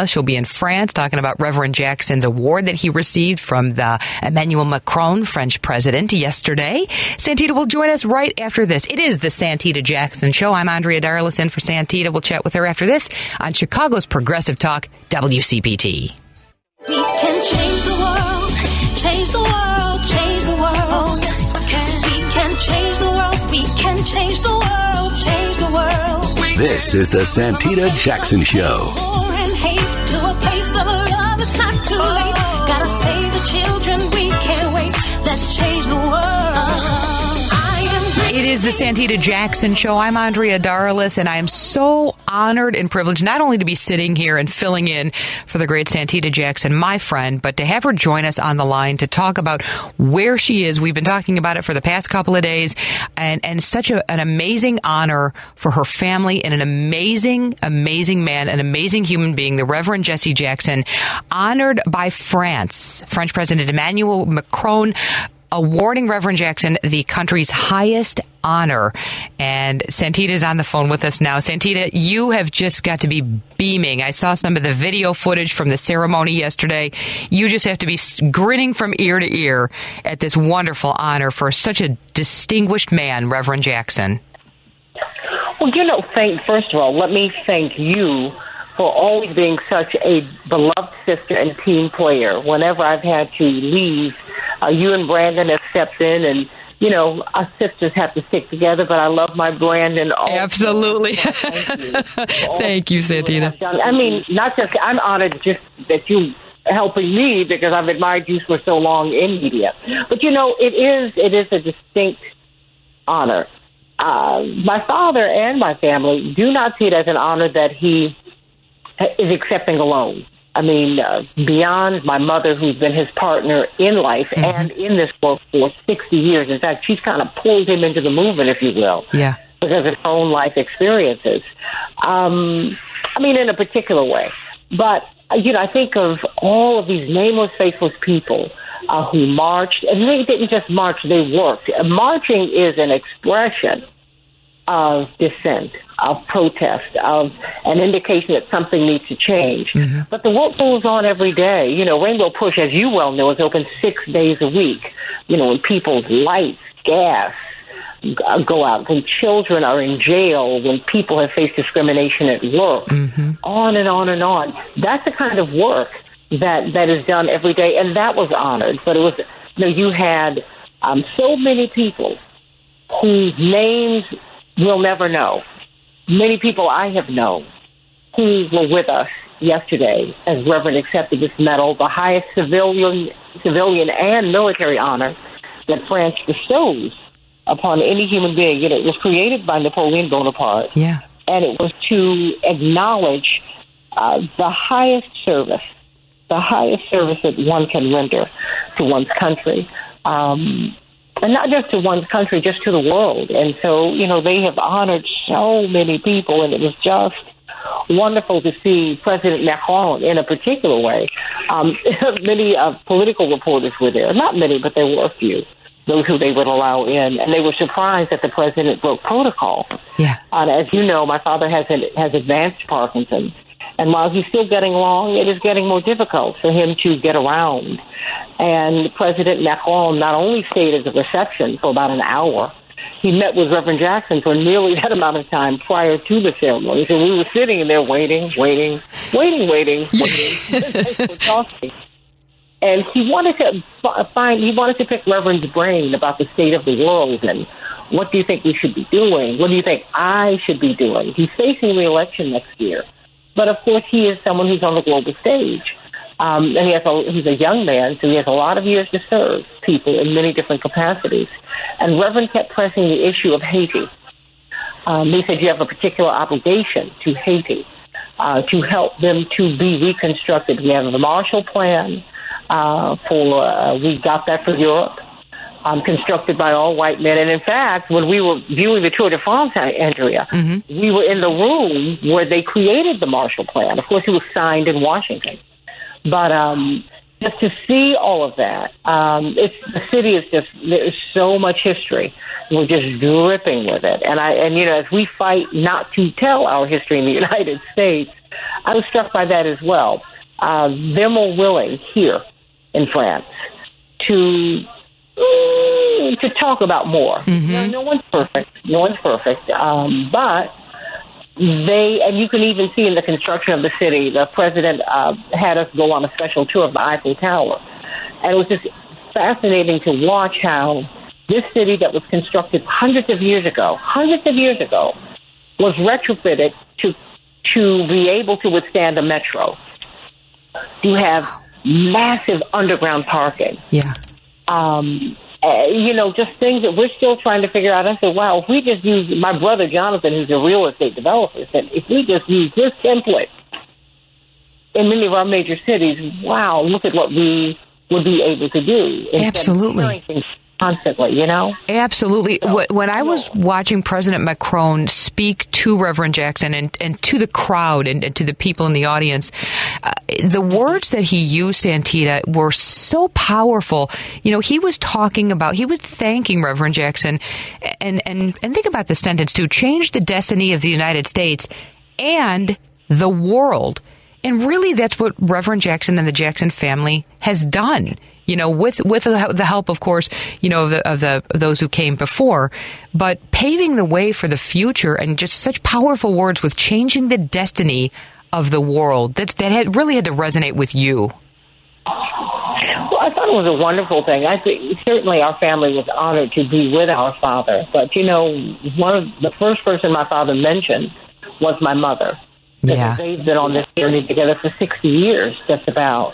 She'll be in France talking about Reverend Jackson's award that he received from the Emmanuel Macron, French president, yesterday. Santita will join us right after this. It is the Santita Jackson Show. I'm Andrea Darlas in for Santita. We'll chat with her after this on Chicago's Progressive Talk, WCPT. We can change the world, change the world, change the world. Oh, yes, we can. We can change the world, we can change the world, change the world. This is the Santita Jackson Show. It's not too late. Gotta save the children. We can't wait. Let's change the world. It is the Santita Jackson Show. I'm Andrea Darlas, and I am so honored and privileged not only to be sitting here and filling in for the great Santita Jackson, my friend, but to have her join us on the line to talk about where she is. We've been talking about it for the past couple of days, and such an amazing honor for her family and an amazing, amazing man, an amazing human being, the Reverend Jesse Jackson, honored by France. French President Emmanuel Macron awarding Reverend Jackson the country's highest honor. And Santita is on the phone with us now. Santita, you have just got to be beaming. I saw some of the video footage from the ceremony yesterday. You just have to be grinning from ear to ear at this wonderful honor for such a distinguished man, Reverend Jackson. Well, first of all, let me thank you for always being such a beloved sister and team player. Whenever I've had to leave, you and Brandon have stepped in, and us sisters have to stick together, but I love my Brandon also. Absolutely. Thank you, Santita. I mean, not just, I'm honored just that you helping me because I've admired you for so long in media. But, it is a distinct honor. My father and my family do not see it as an honor that he is accepting alone. I mean, beyond my mother, who's been his partner in life and in this work for 60 years. In fact, she's kind of pulled him into the movement, if you will, because of her own life experiences. In a particular way. But, I think of all of these nameless, faceless people who marched, and they didn't just march, they worked. Marching is an expression of dissent, of protest, of an indication that something needs to change. But the work goes on every day. Rainbow Push, as you well know, is open 6 days a week. When people's lights, gas go out, when children are in jail, when people have faced discrimination at work, on and on and on. That's the kind of work that is done every day, and that was honored. But it was, you had so many people whose names we'll never know. Many people I have known who were with us yesterday as Reverend accepted this medal, the highest civilian and military honor that France bestows upon any human being. It was created by Napoleon Bonaparte, and it was to acknowledge the highest service that one can render to one's country. And not just to one's country, just to the world. And so, they have honored so many people, and it was just wonderful to see President Macron in a particular way. Many political reporters were there. Not many, but there were a few, those who they would allow in. And they were surprised that the president broke protocol. As you know, my father has advanced Parkinson's. And while he's still getting along, it is getting more difficult for him to get around. And President Macron not only stayed at the reception for about an hour, he met with Reverend Jackson for nearly that amount of time prior to the ceremony. So we were sitting in there waiting. Talking. And he wanted to pick Reverend's brain about the state of the world and what do you think we should be doing? What do you think I should be doing? He's facing re-election next year. But, of course, he is someone who's on the global stage. And he's a young man, so he has a lot of years to serve people in many different capacities. And Reverend kept pressing the issue of Haiti. He said you have a particular obligation to Haiti to help them to be reconstructed. We have the Marshall Plan we got that for Europe. Constructed by all white men. And in fact, when we were viewing the Tour de France, Andrea, we were in the room where they created the Marshall Plan. Of course, it was signed in Washington. But just to see all of that, the city is there's so much history. We're just dripping with it. And as we fight not to tell our history in the United States, I was struck by that as well. They're more willing here in France to talk about more. Mm-hmm. No one's perfect. But and you can even see in the construction of the city, the president had us go on a special tour of the Eiffel Tower. And it was just fascinating to watch how this city that was constructed hundreds of years ago, was retrofitted to be able to withstand a metro. You have massive underground parking. Yeah. Just things that we're still trying to figure out. I said, wow, if we just use, my brother Jonathan, who's a real estate developer, said, if we just use this template in many of our major cities, wow, look at what we would be able to do. Absolutely. Constantly, Absolutely. So, when I was watching President Macron speak to Reverend Jackson and to the crowd and to the people in the audience, the words that he used, Santita, were so powerful. He was thanking Reverend Jackson and think about the sentence too, change the destiny of the United States and the world. And really that's what Reverend Jackson and the Jackson family has done. With the help, of course, of those who came before, but paving the way for the future and just such powerful words with changing the destiny of the world. That really had to resonate with you. Well, I thought it was a wonderful thing. I think certainly our family was honored to be with our father. But, the first person my father mentioned was my mother. Yeah. They've been on this journey together for 60 years, just about.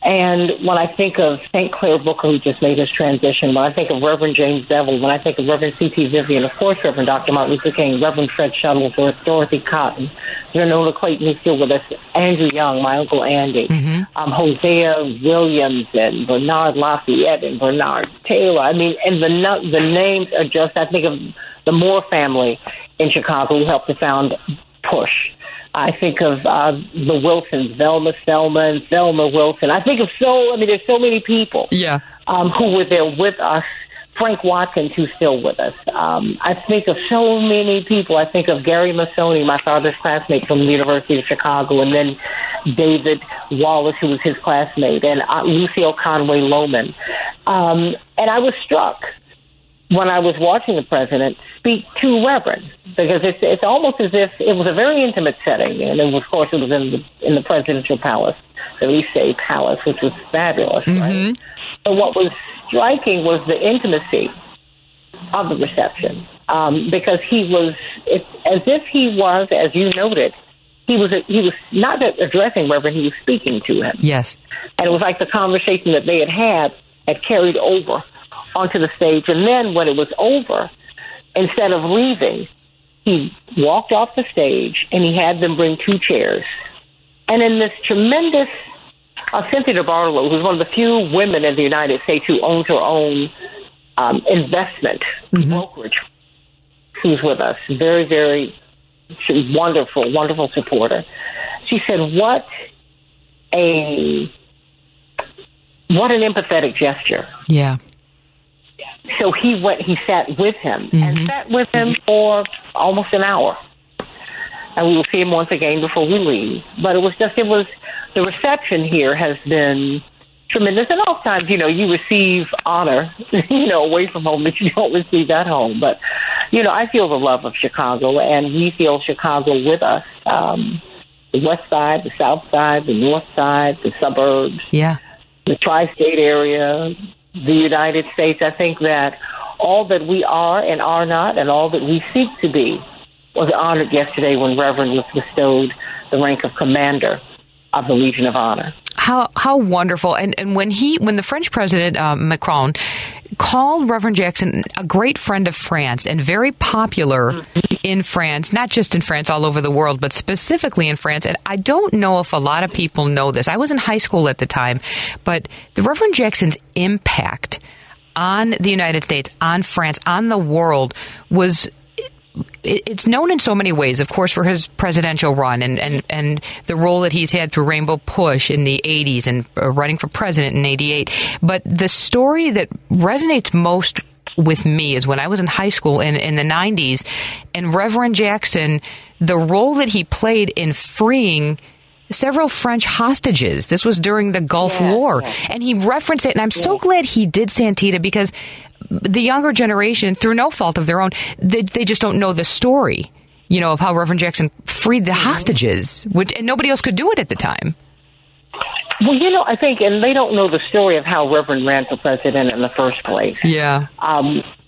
And when I think of St. Clair Booker, who just made his transition, when I think of Reverend James Bevel, when I think of Reverend C.T. Vivian, of course, Reverend Dr. Martin Luther King, Reverend Fred Shuttlesworth, Dorothy Cotton, Renona Clayton, who's still with us, Andrew Young, my Uncle Andy, Hosea Williams, and Bernard Lafayette, and Bernard Taylor. I mean, and the names are just, I think of the Moore family in Chicago who helped to found PUSH. I think of the Wilsons, Velma Selma and Thelma Wilson. I think of there's so many people who were there with us. Frank Watkins, who's still with us. I think of so many people. I think of Gary Massoni, my father's classmate from the University of Chicago, and then David Wallace, who was his classmate, and Lucille Conway Lohman. And I was struck when I was watching the president speak to Reverend, because it's almost as if it was a very intimate setting, and of course it was in the presidential palace, the Elysee Palace, which was fabulous, right? So what was striking was the intimacy of the reception, because it's as if he was, as you noted, he was not addressing Reverend, he was speaking to him. Yes, and it was like the conversation that they had carried over onto the stage. And then when it was over, instead of leaving, he walked off the stage and he had them bring 2 chairs. And in this tremendous, Cynthia Barlow, who's one of the few women in the United States who owns her own investment brokerage, who's with us, very, very wonderful, wonderful supporter. She said, what an empathetic gesture. Yeah. So he sat with him and sat with him for almost an hour. And we will see him once again before we leave. But the reception here has been tremendous. And oftentimes, you receive honor, away from home that you don't receive at home. But, I feel the love of Chicago, and we feel Chicago with us. The west side, the south side, the north side, the suburbs, the tri-state area, the United States. I think that all that we are and are not, and all that we seek to be, was honored yesterday when Reverend was bestowed the rank of Commander of the Legion of Honor. How wonderful. And when the French President, Macron, called Reverend Jackson a great friend of France and very popular in France, not just in France, all over the world, but specifically in France. And I don't know if a lot of people know this. I was in high school at the time, but the Reverend Jackson's impact on the United States, on France, on the world was... It's known in so many ways, of course, for his presidential run and the role that he's had through Rainbow Push in the 80s and running for president in 88. But the story that resonates most with me is when I was in high school in the 90s, and Reverend Jackson, the role that he played in freeing several French hostages. This was during the Gulf War. Yes. And he referenced it, and I'm so glad he did, Santita, because the younger generation, through no fault of their own, they just don't know the story, of how Reverend Jackson freed the hostages, and nobody else could do it at the time. Well, I think, and they don't know the story of how Reverend ran for president in the first place. Yeah.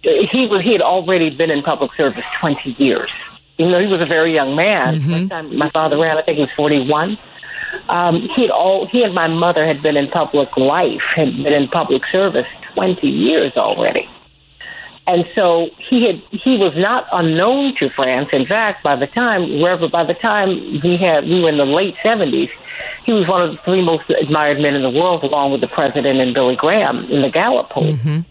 He had already been in public service 20 years. Even though he was a very young man. Mm-hmm. By the time my father ran, I think he was 41. He and my mother had been in public life, had been in public service 20 years already. And so he was not unknown to France. In fact, by the time we were in the late 70s, he was one of the 3 most admired men in the world, along with the president and Billy Graham in the Gallup poll. Mm-hmm.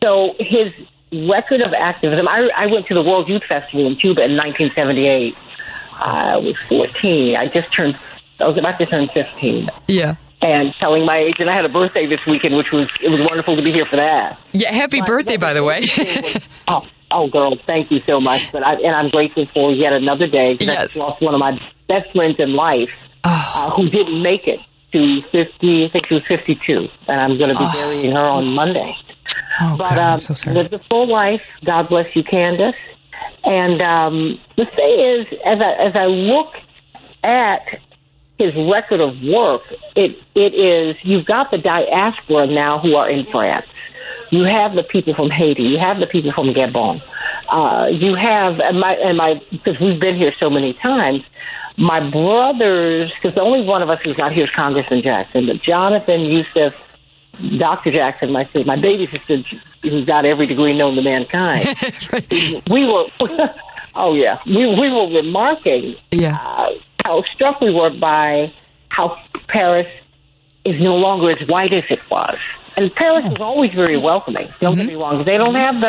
So his record of activism. I went to the World Youth Festival in Cuba in 1978. I was 14. I was about to turn 15. Yeah. And telling my age, and I had a birthday this weekend, it was wonderful to be here for that. Yeah, happy birthday, by the way. Oh, girl, thank you so much. But I'm grateful for yet another day. Yes. I lost one of my best friends in life who didn't make it to 50. I think she was 52, and I'm going to be burying her on Monday. Oh, but God, I'm so sorry. Lived a full life. God bless you, Candace. And the thing is, as I look at his record of work, it is, you've got the diaspora now who are in France. You have the people from Haiti. You have the people from Gabon. You have, because we've been here so many times, my brothers, because the only one of us who's not here is Congressman Jackson, but Jonathan, Yusuf, Dr. Jackson, my baby sister, who's got every degree known to mankind. Right. We were remarking how struck we were by how Paris is no longer as white as it was. And Paris was always very welcoming. Don't get me wrong. They don't have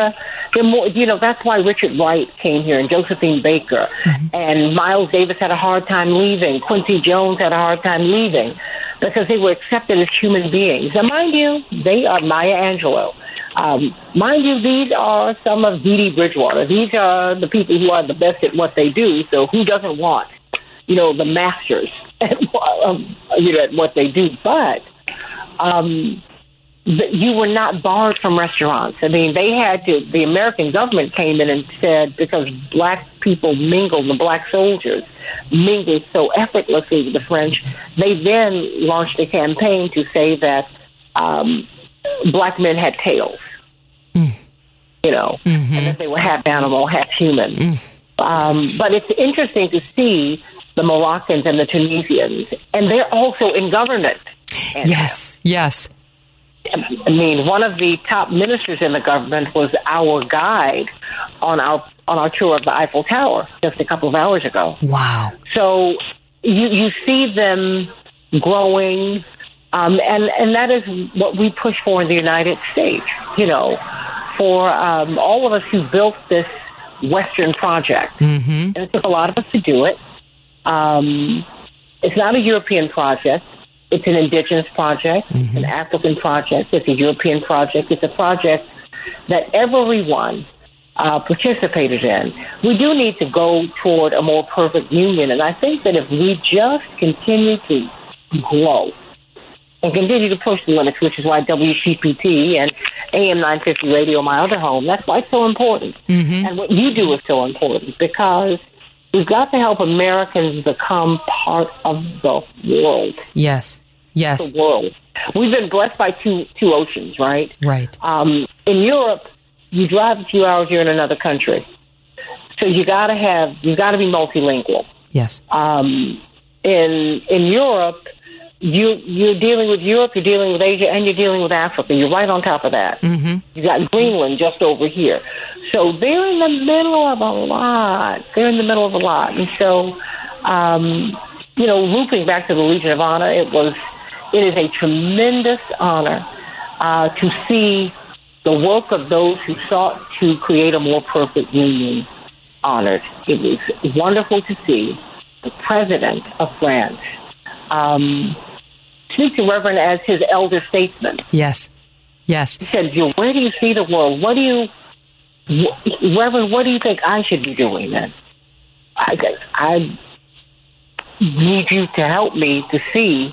they're more, that's why Richard Wright came here and Josephine Baker and Miles Davis had a hard time leaving. Quincy Jones had a hard time leaving because they were accepted as human beings. Now, mind you, they are Maya Angelou. Mind you, these are some of Dee Dee Bridgewater. These are the people who are the best at what they do. So who doesn't want, the masters at what they do? But you were not barred from restaurants. I mean, the American government came in and said, because black people mingled, the black soldiers mingled so effortlessly with the French, they then launched a campaign to say that black men had tails, and that they were half animal, half human. But it's interesting to see the Moroccans and the Tunisians, and they're also in government. Yes. I mean, one of the top ministers in the government was our guide on our tour of the Eiffel Tower just a couple of hours ago. Wow. So you see them growing, and that is what we push for in the United States, for all of us who built this Western project. And it took a lot of us to do it. It's not a European project. It's an indigenous project, an African project. It's a European project. It's a project that everyone participated in. We do need to go toward a more perfect union, and I think that if we just continue to grow and continue to push the limits, which is why WCPT and AM 950 Radio, my other home, that's why it's so important. And what you do is so important, because we've got to help Americans become part of the world. Yes. The world. We've been blessed by two oceans, right? Right. In Europe, you drive a few hours, you're in another country. So you got to be multilingual. Yes. In Europe, you're dealing with Europe, you're dealing with Asia, and you're dealing with Africa. You're right on top of that. You got Greenland just over here. So they're in the middle of a lot. And so, looping back to the Legion of Honor, it is a tremendous honor to see the work of those who sought to create a more perfect union honored. It was wonderful to see the president of France speak to Reverend as his elder statesman. Yes. Yes. He said, where do you see the world? Reverend, what do you think I should be doing then? I need you to help me to see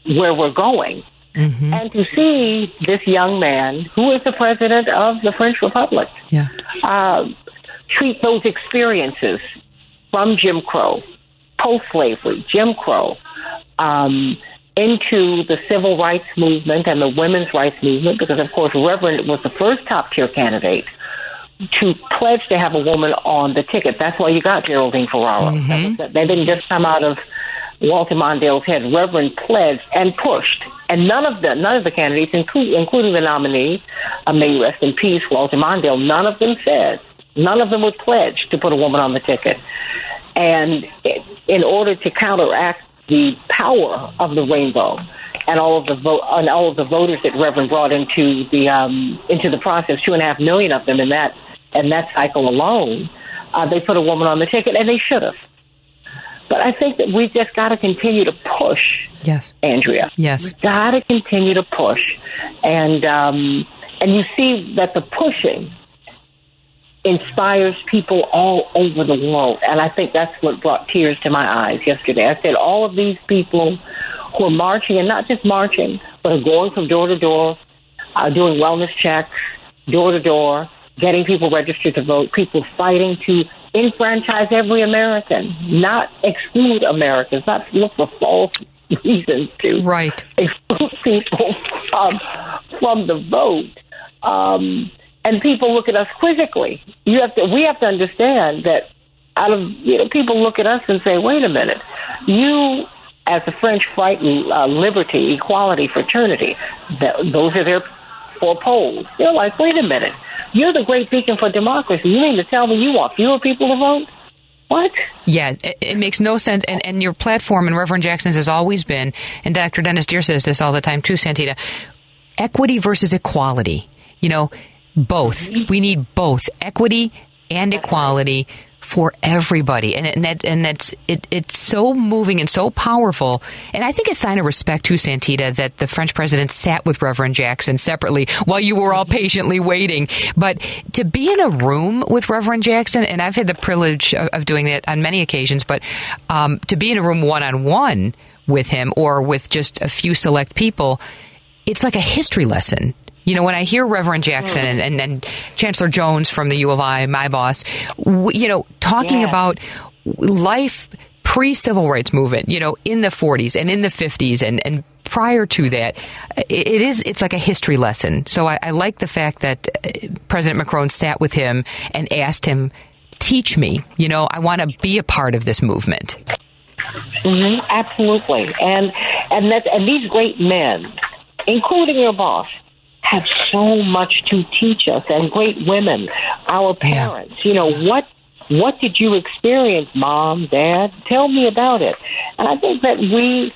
where we're going. Mm-hmm. And to see this young man, who is the president of the French Republic, treat those experiences from Jim Crow, post-slavery, Jim Crow, into the civil rights movement and the women's rights movement, because, of course, Reverend was the first top-tier candidate to pledge to have a woman on the ticket. That's why you got Geraldine Ferraro. Mm-hmm. They didn't just come out of Walter Mondale's head. Reverend pledged and pushed. And none of the candidates, including the nominee, may he rest in peace, Walter Mondale, none of them would pledge to put a woman on the ticket. And in order to counteract the power of the rainbow and all of the voters that Reverend brought into the process, 2.5 million of them in that cycle alone, they put a woman on the ticket, and they should have. But I think that we've just got to continue to push. Yes, Andrea. Yes, we've got to continue to push, and you see that the pushing inspires people all over the world, and I think that's what brought tears to my eyes yesterday. I said all of these people who are marching, and not just marching, but are going from door to door, doing wellness checks, door to door, getting people registered to vote, people fighting to enfranchise every American, not exclude Americans, not look for false reasons to exclude people from the vote. And people look at us quizzically. We have to understand that people look at us and say, wait a minute, you, as the French fight liberty, equality, fraternity, those are their 4 poles. They're like, wait a minute, you're the great beacon for democracy. You mean to tell me you want fewer people to vote? What? Yeah, it makes no sense. And your platform, and Reverend Jackson's, has always been, and Dr. Dennis Deere says this all the time too, Santita, equity versus equality. Both. We need both equity and equality for everybody, and it's so moving and so powerful. And I think a sign of respect too, Santita, that the French president sat with Reverend Jackson separately while you were all patiently waiting. But to be in a room with Reverend Jackson, and I've had the privilege of doing that on many occasions, but to be in a room one-on-one with him or with just a few select people, it's like a history lesson. When I hear Reverend Jackson and Chancellor Jones from the U of I, my boss, talking about life pre-civil rights movement, in the 40s and in the 50s and prior to that, it's like a history lesson. So I like the fact that President Macron sat with him and asked him, teach me, I want to be a part of this movement. Mm-hmm, absolutely. And these great men, including your boss, have so much to teach us, and great women, our parents. What did you experience, Mom, Dad? Tell me about it. And I think that we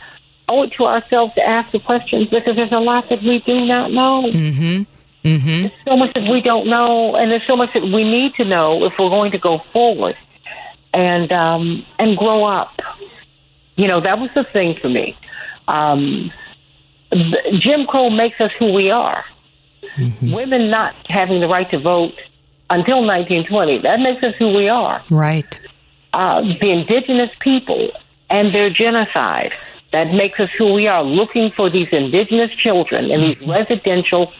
owe it to ourselves to ask the questions, because there's a lot that we do not know. Mm-hmm. Mm-hmm. There's so much that we don't know, and there's so much that we need to know if we're going to go forward and grow up. That was the thing for me. Jim Crow makes us who we are. Mm-hmm. Women not having the right to vote until 1920, that makes us who we are. Right. The indigenous people and their genocide, that makes us who we are, looking for these indigenous children in these residential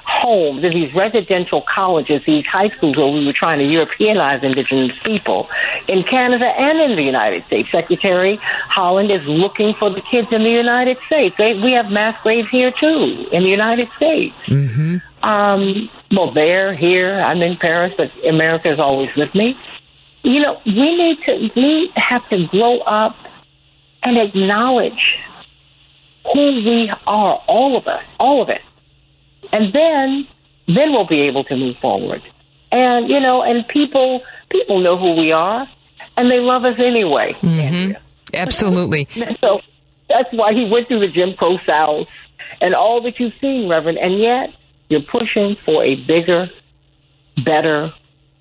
homes, in these residential colleges, these high schools where we were trying to Europeanize indigenous people in Canada and in the United States. Secretary Holland is looking for the kids in the United States. We have mass graves here too in the United States. Mm-hmm. There, here, I'm in Paris, but America is always with me. We have to grow up and acknowledge who we are, all of us, all of it. And then we'll be able to move forward. And, and people know who we are, and they love us anyway. Mm-hmm. Absolutely. So that's why he went through the Jim Crow South and all that you've seen, Reverend. And yet you're pushing for a bigger, better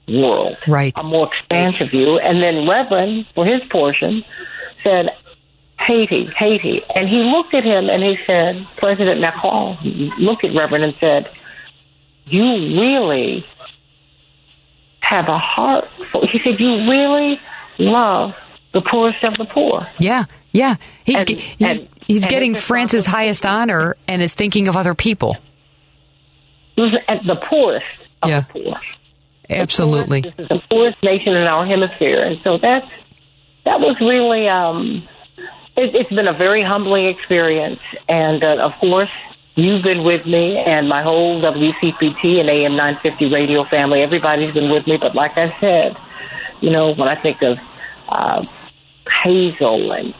world. Right. A more expansive view. And then Reverend, for his portion, said, Haiti. And he looked at him and he said, President Macron looked at Reverend and said, you really have a heart for, he said, you really love the poorest of the poor. Yeah. He's getting France's highest honor and is thinking of other people. The poorest of the poor. Absolutely. This is the poorest nation in our hemisphere. And so that was really, it's been a very humbling experience. And, of course, you've been with me and my whole WCPT and AM 950 radio family. Everybody's been with me. But like I said, when I think of Hazel and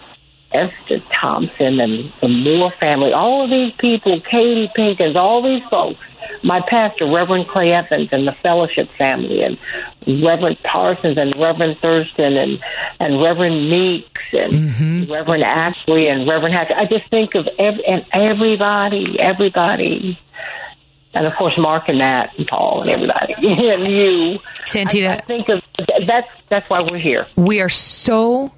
Esther Thompson and the Moore family, all of these people, Katie Pinkins, all these folks, my pastor, Reverend Clay Evans, and the Fellowship family, and Reverend Parsons, and Reverend Thurston, and Reverend Meeks, and Reverend Ashley, and Reverend Hatch. I just think of everybody, and of course Mark and Matt and Paul and everybody, and you. Santita, I think of that's why we're here. We are so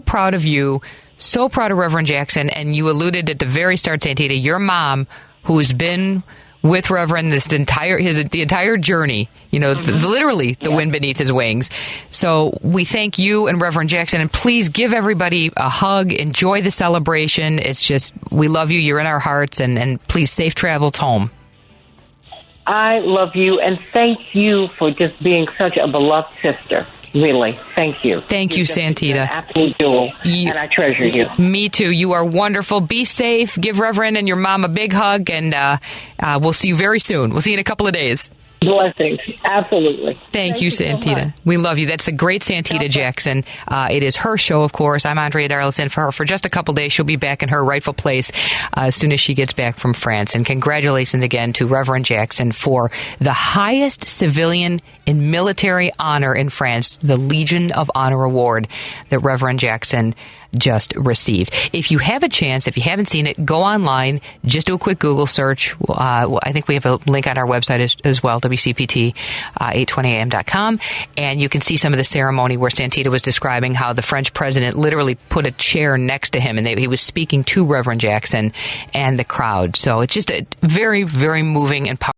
proud of you, so proud of Reverend Jackson, and you alluded at the very start, Santita, your mom, who's been with Reverend the entire journey, literally the wind beneath his wings. So we thank you and Reverend Jackson, and please give everybody a hug. Enjoy the celebration. It's just, we love you. You're in our hearts, and please safe travels home. I love you, and thank you for just being such a beloved sister. Really, thank you. Thank you, Santita. An absolute jewel, and I treasure you. Me too. You are wonderful. Be safe. Give Reverend and your mom a big hug, and we'll see you very soon. We'll see you in a couple of days. Blessings. Absolutely. Thank you, Santita. So we love you. That's the great Santita Jackson. It is her show, of course. I'm Andrea Darlas in for her for just a couple days. She'll be back in her rightful place as soon as she gets back from France. And congratulations again to Reverend Jackson for the highest civilian and military honor in France, the Legion of Honor Award that Reverend Jackson just received. If you have a chance, if you haven't seen it, go online, just do a quick Google search. I think we have a link on our website as well, WCPT820am.com, and you can see some of the ceremony where Santita was describing how the French president literally put a chair next to him, and he was speaking to Reverend Jackson and the crowd. So it's just a very, very moving and powerful